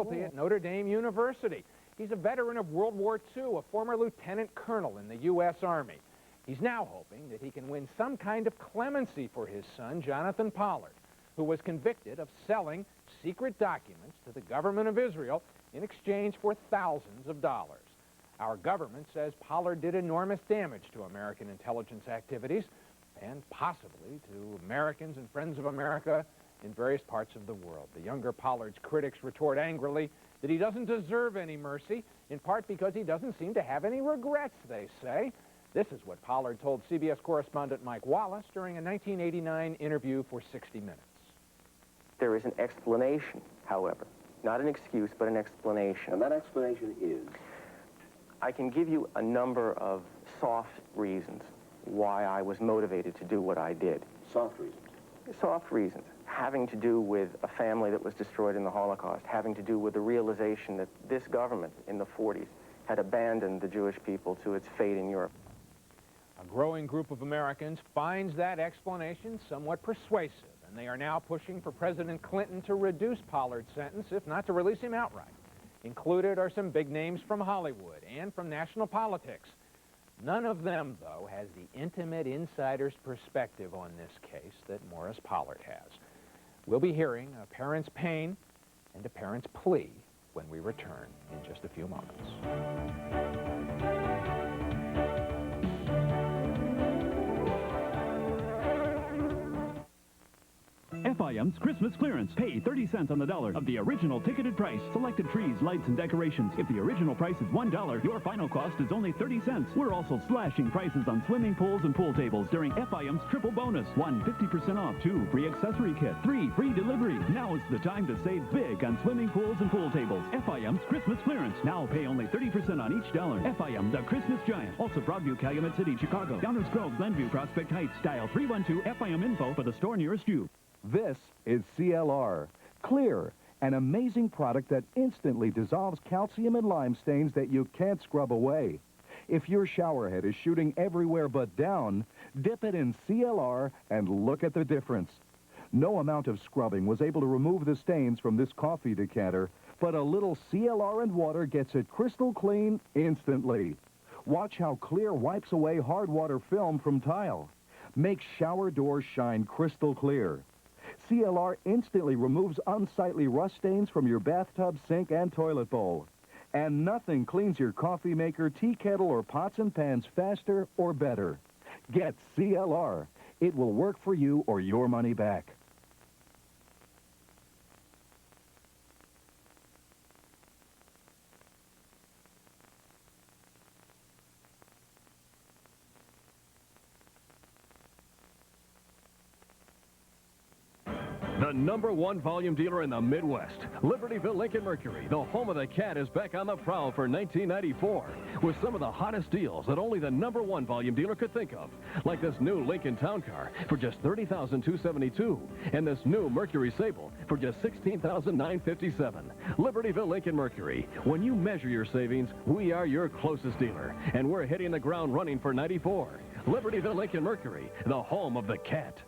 at Notre Dame University. He's a veteran of World War II, a former lieutenant colonel in the U.S. Army. He's now hoping that he can win some kind of clemency for his son, Jonathan Pollard, who was convicted of selling secret documents to the government of Israel in exchange for thousands of dollars. Our government says Pollard did enormous damage to American intelligence activities and possibly to Americans and friends of America in various parts of the world. The younger Pollard's critics retort angrily that he doesn't deserve any mercy, in part because he doesn't seem to have any regrets, they say. This is what Pollard told CBS correspondent Mike Wallace during a 1989 interview for 60 Minutes. There is an explanation, however. Not an excuse, but an explanation. And that explanation is? I can give you a number of soft reasons why I was motivated to do what I did. Soft reasons? Soft reasons. Having to do with a family that was destroyed in the Holocaust, having to do with the realization that this government in the 40s had abandoned the Jewish people to its fate in Europe. A growing group of Americans finds that explanation somewhat persuasive, and they are now pushing for President Clinton to reduce Pollard's sentence, if not to release him outright. Included are some big names from Hollywood and from national politics. None of them, though, has the intimate insider's perspective on this case that Morris Pollard has. We'll be hearing a parent's pain and a parent's plea when we return in just a few moments. FIM's Christmas clearance. Pay 30 cents on the dollar of the original ticketed price. Selected trees, lights, and decorations. If the original price is $1, your final cost is only 30 cents. We're also slashing prices on swimming pools and pool tables during FIM's triple bonus. 1, 50% off. 2, free accessory kit. 3, free delivery. Now is the time to save big on swimming pools and pool tables. FIM's Christmas clearance. Now pay only 30% on each dollar. FIM, the Christmas Giant. Also Broadview, Calumet City, Chicago. Downers Grove, Glenview, Prospect Heights. Dial 312 FIM info for the store nearest you. This is CLR, Clear, an amazing product that instantly dissolves calcium and lime stains that you can't scrub away. If your shower head is shooting everywhere but down, dip it in CLR and look at the difference. No amount of scrubbing was able to remove the stains from this coffee decanter, but a little CLR and water gets it crystal clean instantly. Watch how Clear wipes away hard water film from tile. Makes shower doors shine crystal clear. CLR instantly removes unsightly rust stains from your bathtub, sink, and toilet bowl. And nothing cleans your coffee maker, tea kettle, or pots and pans faster or better. Get CLR. It will work for you or your money back. The #1 volume dealer in the Midwest, Libertyville Lincoln Mercury, the home of the cat, is back on the prowl for 1994 with some of the hottest deals that only the #1 volume dealer could think of, like this new Lincoln Town Car for just $30,272 and this new Mercury Sable for just $16,957. Libertyville Lincoln Mercury. When you measure your savings, we are your closest dealer, and we're hitting the ground running for 94. Libertyville Lincoln Mercury, the home of the cat.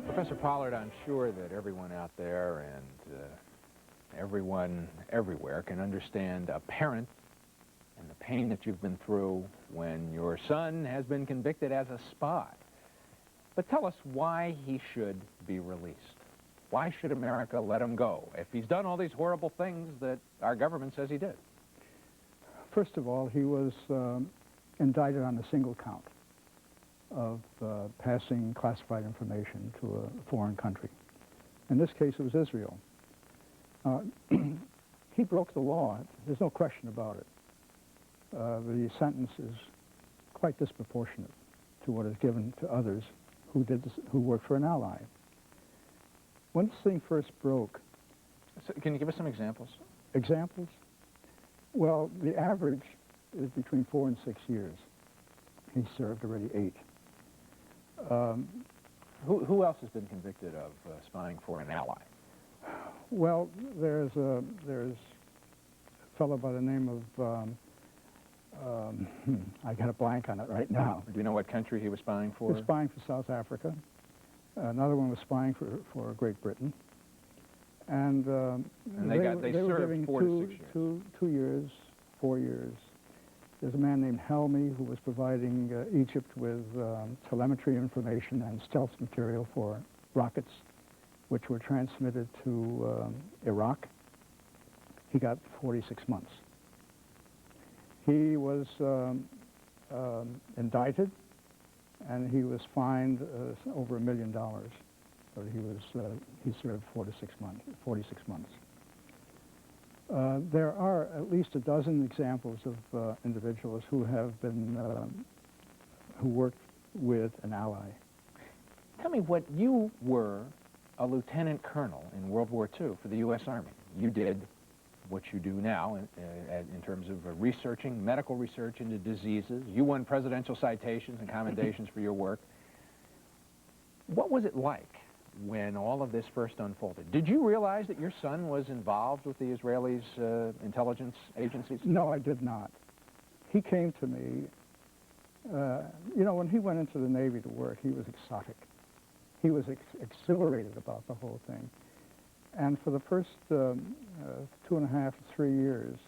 Professor Pollard, I'm sure that everyone out there and everyone everywhere can understand a parent and the pain that you've been through when your son has been convicted as a spy. But tell us why he should be released. Why should America let him go if he's done all these horrible things that our government says he did? First of all, he was indicted on a single count of passing classified information to a foreign country. In this case, it was Israel. He broke the law. There's no question about it. The sentence is quite disproportionate to what is given to others who worked for an ally. When this thing first broke... So can you give us some examples? Examples? Well, the average is between 4 and 6 years. He served already 8. Who else has been convicted of spying for an ally? Well, there's a fellow by the name I got a blank on it right now. Do you know what country he was spying He for? was spying for South Africa. Another one was spying for Great Britain. And they were served giving 4 to 6 years. 2 years, 4 years. There's a man named Helmy who was providing Egypt with telemetry information and stealth material for rockets, which were transmitted to Iraq. He got 46 months. He was indicted, and he was fined over $1 million. But he served 46 months. There are at least a dozen examples of individuals who have been who worked with an ally. Tell me, what you were a lieutenant colonel in World War II for the U.S. Army. You did what you do now in terms of researching, medical research into diseases. You won presidential citations and commendations for your work. What was it like when all of this first unfolded? Did you realize that your son was involved with the Israelis' intelligence agencies? No, I did not. He came to me, you know, when he went into the Navy to work, he was exotic. He was exhilarated about the whole thing. And for the first 2.5 to 3 years,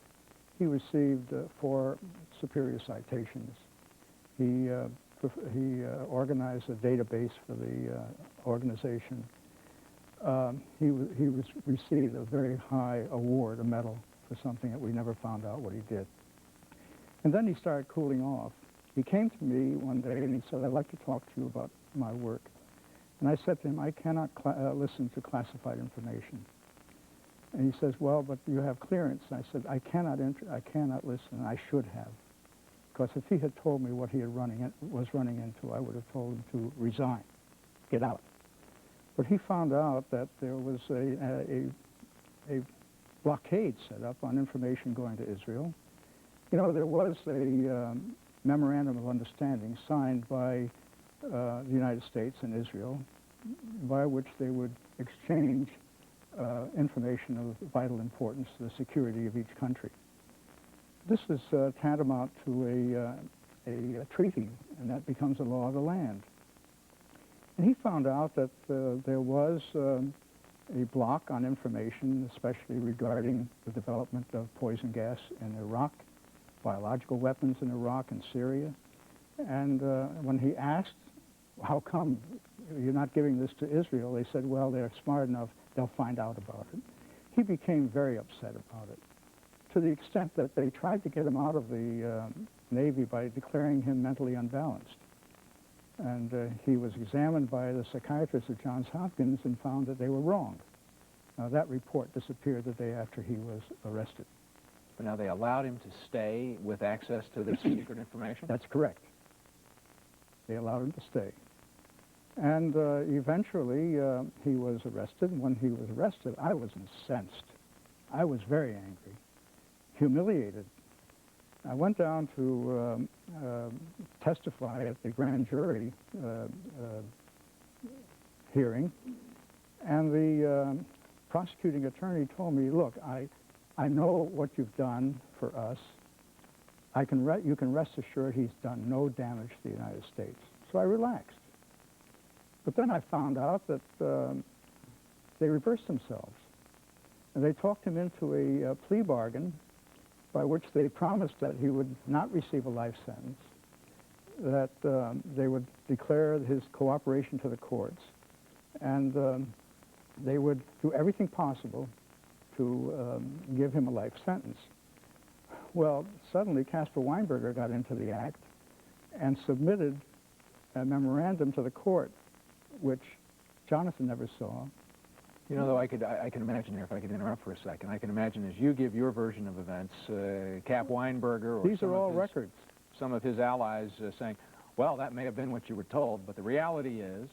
he received 4 superior citations. He organized a database for the organization. He received a very high award, a medal, for something that we never found out what he did. And then he started cooling off. He came to me one day and he said, "I'd like to talk to you about my work." And I said to him, "I cannot listen to classified information." And he says, "Well, but you have clearance." And I said, I cannot listen. I should have. Because if he had told me what he was running into, I would have told him to resign, get out. But he found out that there was a blockade set up on information going to Israel. You know, there was a memorandum of understanding signed by the United States and Israel, by which they would exchange information of vital importance to the security of each country. This is tantamount to a treaty, and that becomes a law of the land. And he found out that there was a block on information, especially regarding the development of poison gas in Iraq, biological weapons in Iraq and Syria. And when he asked, "How come you're not giving this to Israel?" they said, "Well, they're smart enough, they'll find out about it." He became very upset about it, to the extent that they tried to get him out of the Navy by declaring him mentally unbalanced. And he was examined by the psychiatrist at Johns Hopkins and found that they were wrong. Now, that report disappeared the day after he was arrested. But now they allowed him to stay with access to this secret information? That's correct. They allowed him to stay. And eventually, he was arrested. And when he was arrested, I was incensed. I was very angry, humiliated. I went down to testify at the grand jury hearing, and the prosecuting attorney told me, "Look, I know what you've done for us. You can rest assured he's done no damage to the United States." So I relaxed. But then I found out that they reversed themselves. And they talked him into a plea bargain by which they promised that he would not receive a life sentence, that they would declare his cooperation to the courts, and they would do everything possible to give him a life sentence. Well, suddenly Caspar Weinberger got into the act and submitted a memorandum to the court, which Jonathan never saw. You know, though, I can imagine here, if I could interrupt for a second, I can imagine as you give your version of events, Cap Weinberger or these are all records. Some of his allies saying, well, that may have been what you were told, but the reality is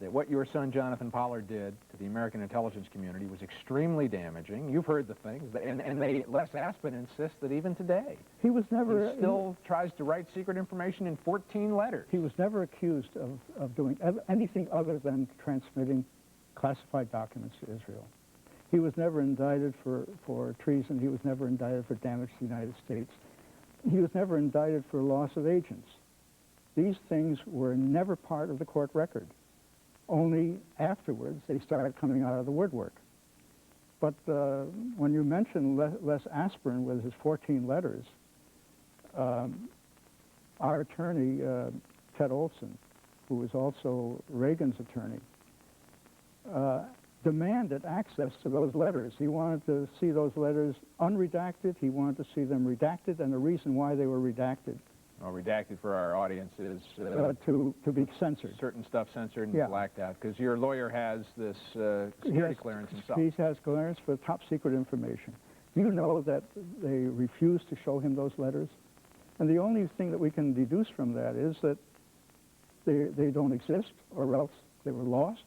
that what your son Jonathan Pollard did to the American intelligence community was extremely damaging. You've heard the things, and Les Aspin insists that even today, he was never still tries to write secret information in 14 letters. He was never accused of doing anything other than transmitting classified documents to Israel. He was never indicted for treason. He was never indicted for damage to the United States. He was never indicted for loss of agents. These things were never part of the court record. Only afterwards they started coming out of the woodwork. But when you mention Les Aspirin with his 14 letters, our attorney, Ted Olson, who was also Reagan's attorney, demanded access to those letters. He wanted to see those letters unredacted. He wanted to see them redacted, and the reason why they were redacted. Well, redacted for our audience is to be censored. Certain stuff censored and Yeah. blacked out, because your lawyer has this security clearance himself. He has clearance for top secret information. Do you know that they refused to show him those letters? And the only thing that we can deduce from that is that they don't exist, or else they were lost.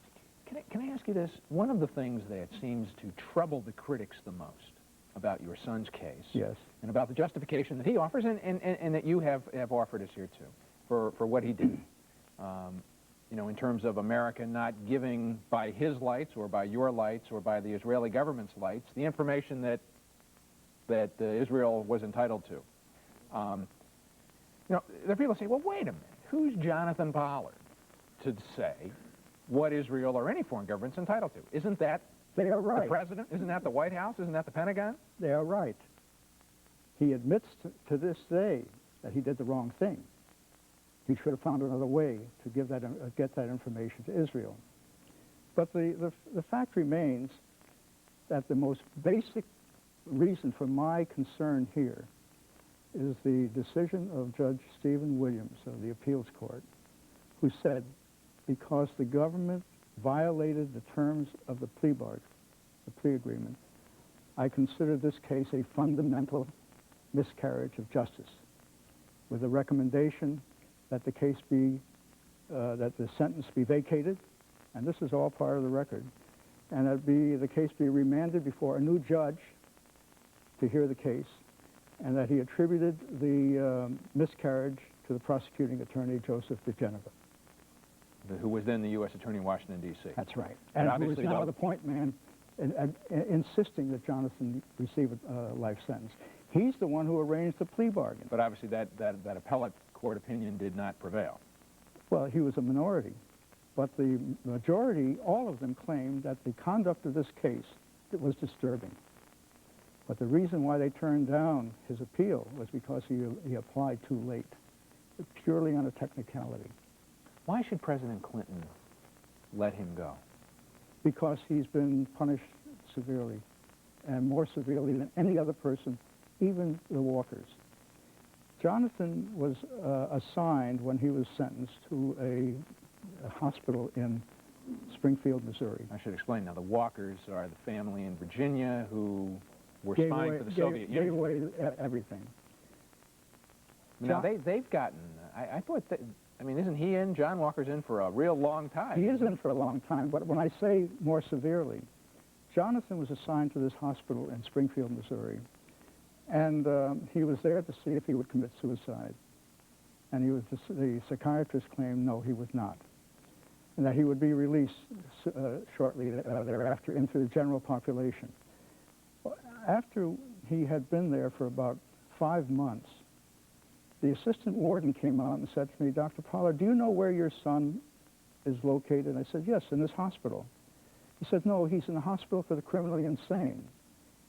Can I ask you this? One of the things that seems to trouble the critics the most about your son's case, Yes. and about the justification that he offers, and that you have offered us here too, for what he did, you know, in terms of America not giving by his lights, or by your lights, or by the Israeli government's lights, the information that Israel was entitled to. You know, there are people who say, well, wait a minute, who's Jonathan Pollard to say what Israel or any foreign government's entitled to? Isn't that They are right. the president? Isn't that the White House? Isn't that the Pentagon? They are right. He admits to this day that he did the wrong thing. He should have found another way to give that, get that information to Israel. But the fact remains that the most basic reason for my concern here is the decision of Judge Stephen Williams of the Appeals Court, who said, because the government violated the terms of the plea bargain, the plea agreement, I consider this case a fundamental miscarriage of justice, with a recommendation that the case be, that the sentence be vacated, and this is all part of the record, and that the case be remanded before a new judge to hear the case, and that he attributed the miscarriage to the prosecuting attorney, Joseph DeGeneva. Who was then the U.S. Attorney in Washington, D.C. That's right. And who is now the point man insisting that Jonathan receive a life sentence. He's the one who arranged the plea bargain. But obviously that appellate court opinion did not prevail. Well, he was a minority. But the majority, all of them, claimed that the conduct of this case was disturbing. But the reason why they turned down his appeal was because he applied too late, purely on a technicality. Why should President Clinton let him go? Because he's been punished severely, and more severely than any other person, even the Walkers. Jonathan was assigned, when he was sentenced, to a hospital in Springfield, Missouri. I should explain now, the Walkers are the family in Virginia who were spying for the Soviet Union. Gave away everything. Now, they've gotten, I thought that, I mean, isn't he in, John Walker's in for a real long time? He is in for a long time, but when I say more severely, Jonathan was assigned to this hospital in Springfield, Missouri, and he was there to see if he would commit suicide. And the psychiatrist claimed no, he would not, and that he would be released shortly thereafter into the general population. After he had been there for about 5 months, the assistant warden came out and said to me, Dr. Pollard, do you know where your son is located? And I said, yes, in this hospital. He said, no, he's in the hospital for the criminally insane.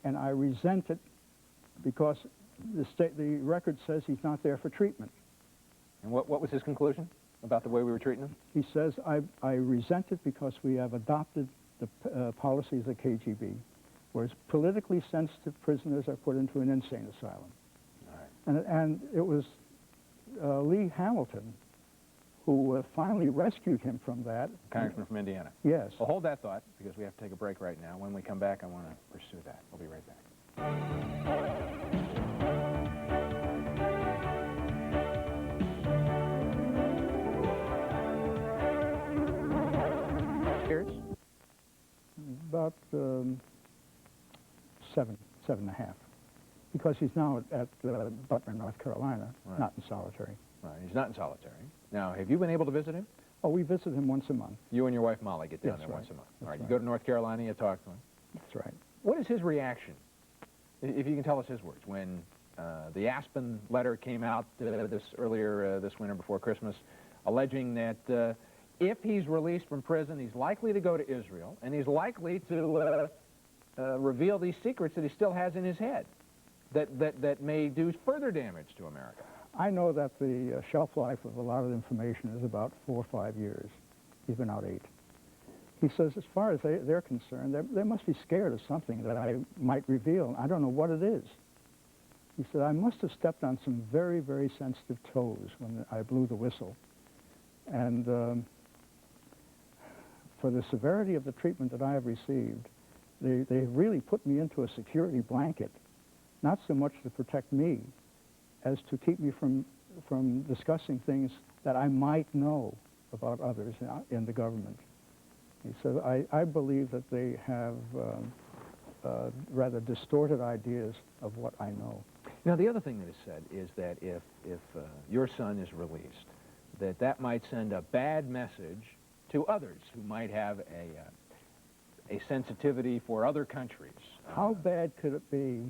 And I resent it because the record says he's not there for treatment. And what was his conclusion about the way we were treating him? He says, I resent it because we have adopted the policies of KGB, whereas politically sensitive prisoners are put into an insane asylum. All right. And it was Lee Hamilton who finally rescued him from that. Congressman from Indiana. Yes. Well, hold that thought, because we have to take a break right now. When we come back, I want to pursue that. We'll be right back. Years? About 7.5. Because he's now at Butler, North Carolina, Right. not in solitary. Right, he's not in solitary. Now, have you been able to visit him? Oh, we visit him once a month. You and your wife Molly get down That's there right. once a month. That's All right, you right. go to North Carolina, you talk to him. That's right. What is his reaction, if you can tell us his words, when The Aspen letter came out earlier this winter before Christmas, alleging that if he's released from prison, he's likely to go to Israel, and he's likely to reveal these secrets that he still has in his head that may do further damage to America. I know that the shelf life of a lot of information is about 4 or 5 years. He's been out 8. He says, as far as they're concerned, they must be scared of something that I might reveal. I don't know what it is. He said, I must have stepped on some very, very sensitive toes when I blew the whistle. And for the severity of the treatment that I have received, they really put me into a security blanket, not so much to protect me as to keep me from discussing things that I might know about others in the government. He said, I believe that they have rather distorted ideas of what I know. Now, the other thing that is said is that if your son is released, that might send a bad message to others who might have a sensitivity for other countries. How bad could it be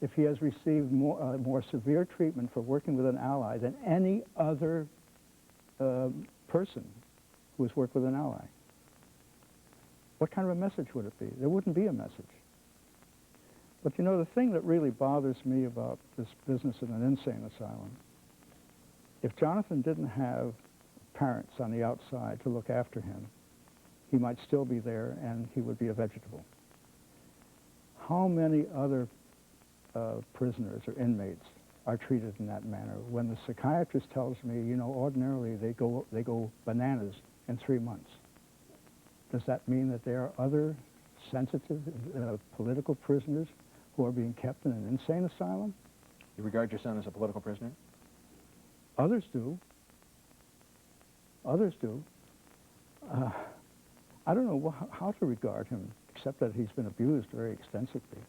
if he has received more severe treatment for working with an ally than any other person who has worked with an ally? What kind of a message would it be? There wouldn't be a message. But you know, the thing that really bothers me about this business in an insane asylum, if Jonathan didn't have parents on the outside to look after him, he might still be there and he would be a vegetable. How many other prisoners or inmates are treated in that manner? When the psychiatrist tells me, you know, ordinarily they go bananas in 3 months. Does that mean that there are other sensitive political prisoners who are being kept in an insane asylum? You regard your son as a political prisoner? Others do. Others do. I don't know how to regard him, except that he's been abused very extensively.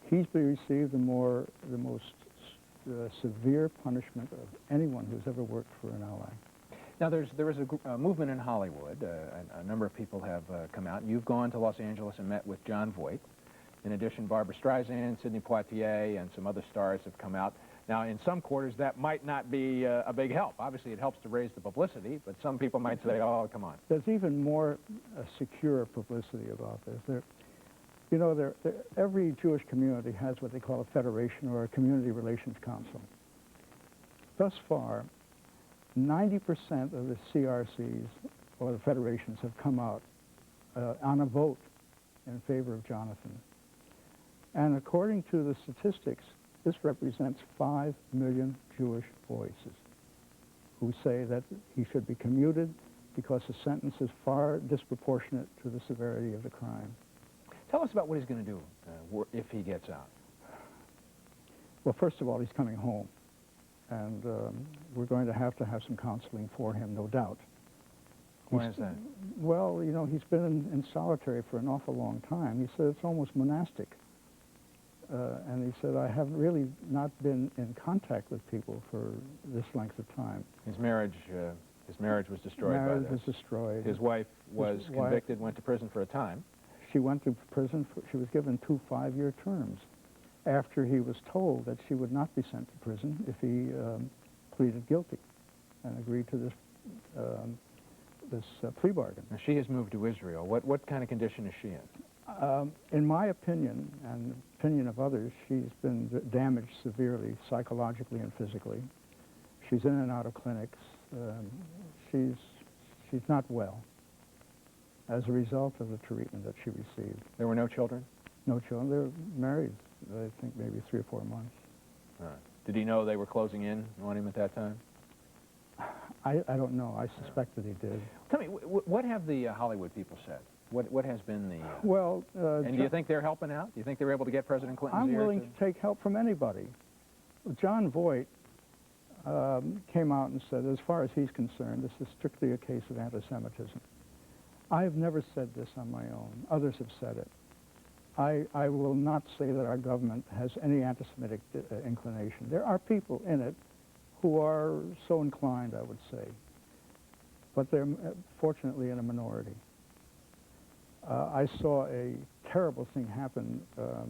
He's received the most severe punishment of anyone who's ever worked for an ally. Now, there is a movement in Hollywood. A number of people have come out. You've gone to Los Angeles and met with Jon Voight. In addition, Barbara Streisand, Sidney Poitier, and some other stars have come out. Now, in some quarters, that might not be a big help. Obviously, it helps to raise the publicity, but some people might say, oh, come on. There's even more secure publicity about this. Every Jewish community has what they call a federation or a community relations council. Thus far, 90% of the CRCs or the federations have come out on a vote in favor of Jonathan. And according to the statistics, this represents 5 million Jewish voices who say that he should be commuted because the sentence is far disproportionate to the severity of the crime. Tell us about what he's going to do if he gets out. Well, first of all, he's coming home. And we're going to have some counseling for him, no doubt. Why is that? Well, you know, he's been in solitary for an awful long time. He said it's almost monastic. And he said, I have really not been in contact with people for this length of time. His marriage was destroyed by this. Marriage was destroyed. His wife was convicted, went to prison for a time. She went to prison, she was given 2 5-year terms after he was told that she would not be sent to prison if he pleaded guilty and agreed to this plea bargain. Now, she has moved to Israel. What kind of condition is she in? In my opinion, and the opinion of others, she's been damaged severely, psychologically and physically. She's in and out of clinics. She's not well as a result of the treatment that she received. There were no children? No children. They were married, I think, maybe 3 or 4 months. All right. Did he know they were closing in on him at that time? I don't know. I suspect that he did. Tell me, what have the Hollywood people said? What has been the... Well... and do you think they're helping out? Do you think they were able to get President Clinton's I'm ear willing to take help from anybody. Jon Voight came out and said, as far as he's concerned, this is strictly a case of anti-Semitism. I have never said this on my own. Others have said it. I will not say that our government has any anti-Semitic inclination. There are people in it who are so inclined, I would say, but they're fortunately in a minority. I saw a terrible thing happen the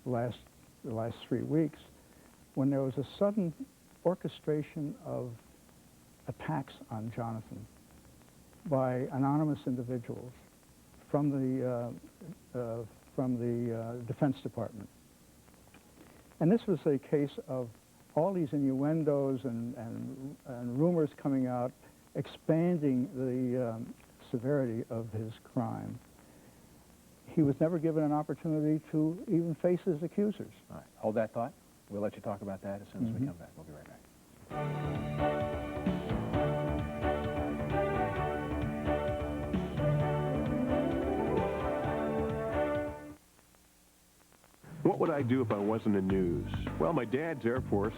last 3 weeks when there was a sudden orchestration of attacks on Jonathan by anonymous individuals from the Defense Department. And this was a case of all these innuendos and rumors coming out, expanding the severity of his crime. He was never given an opportunity to even face his accusers. All right, hold that thought. We'll let you talk about that as soon as we come back. We'll be right back. What would I do if I wasn't in news? Well, my dad's Air Force.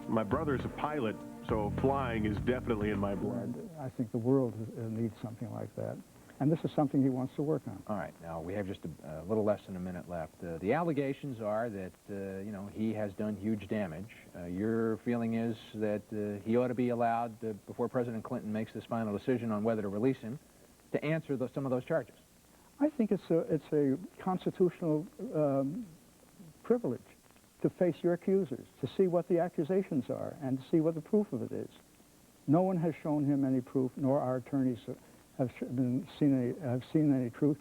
My brother's a pilot, so flying is definitely in my blood. I think the world needs something like that. And this is something he wants to work on. All right, now we have just a little less than a minute left. The allegations are that, you know, he has done huge damage. Your feeling is that he ought to be allowed, before President Clinton makes this final decision on whether to release him, to answer some of those charges. I think it's a constitutional privilege to face your accusers, to see what the accusations are, and to see what the proof of it is. No one has shown him any proof, nor our attorneys have seen any truth.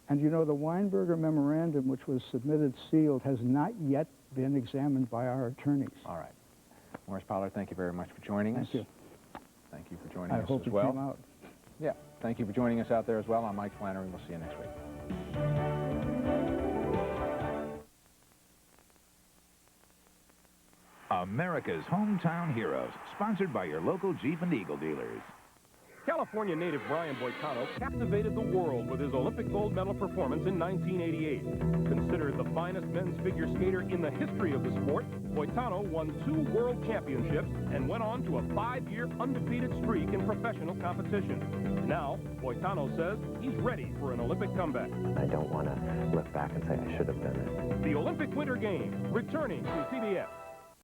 And you know, the Weinberger memorandum, which was submitted sealed, has not yet been examined by our attorneys. All right. Morris Pollard, thank you very much for joining us. Thank you. Thank you for joining I us hope as you well. came out. Yeah, thank you for joining us out there as well. I'm Mike Flannery. We'll see you next week. America's Hometown Heroes, sponsored by your local Jeep and Eagle dealers. California native Brian Boitano captivated the world with his Olympic gold medal performance in 1988. Considered the finest men's figure skater in the history of the sport, Boitano won 2 world championships and went on to a 5-year undefeated streak in professional competition. Now, Boitano says he's ready for an Olympic comeback. I don't want to look back and say I should have done it. The Olympic Winter Games, returning to CBS.